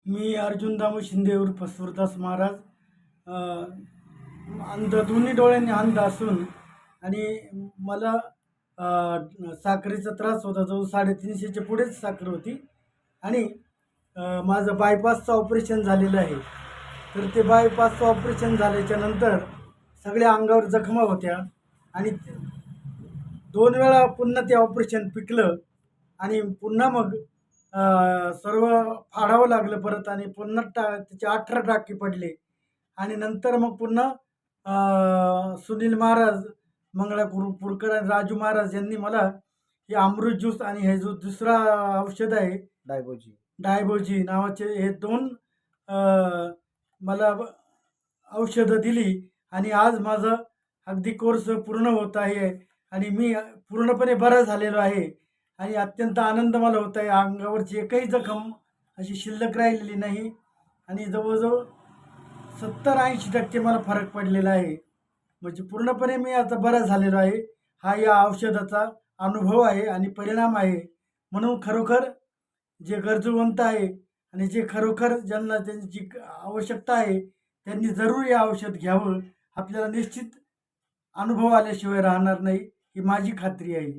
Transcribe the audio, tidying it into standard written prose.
मी अर्जुन दामू शिंदे उर्फ सुरदास महाराज अंध दोन्ही डोळ्यांनी अंध असून आणि मला साखरेचा त्रास होता जो 350च्या पुढेच साखर होती आणि माझं बायपासचं ऑपरेशन झालेलं आहे. तर ते बायपासचं ऑपरेशन झाल्याच्या नंतर सगळ्या अंगावर जखमा होत्या आणि 2 वेळा पुन्हा ते ऑपरेशन पिकलं आणि पुन्हा मग सर्व फाडावं लागलं परत आणि पुन्हा त्याचे 18 टाके पडले आणि नंतर मग पुन्हा सुनील महाराज, पुरकर आणि राजू महाराज यांनी मला हे अमृत ज्यूस आणि हे जो दुसरा औषध आहे डायबोजी नावाचे हे 2 मला औषधं दिली आणि आज माझं अगदी कोर्स पूर्ण होत आहे आणि मी पूर्णपणे बरा झालेलो आहे आणि अत्यंत आनंद मला होत आहे. अंगावरची एकही जखम अशी शिल्लक राहिलेली नाही आणि जवळजवळ 70-80% मला फरक पडलेला आहे. म्हणजे पूर्णपणे मी आता बरा झालेलो आहे. हा या औषधाचा अनुभव आहे आणि परिणाम आहे. म्हणून खरोखर जे गरजूवंत आहे आणि जे खरोखर ज्यांना त्यांची आवश्यकता आहे त्यांनी जरूर हे औषध घ्यावं. आपल्याला निश्चित अनुभव आल्याशिवाय राहणार नाही ही माझी खात्री आहे.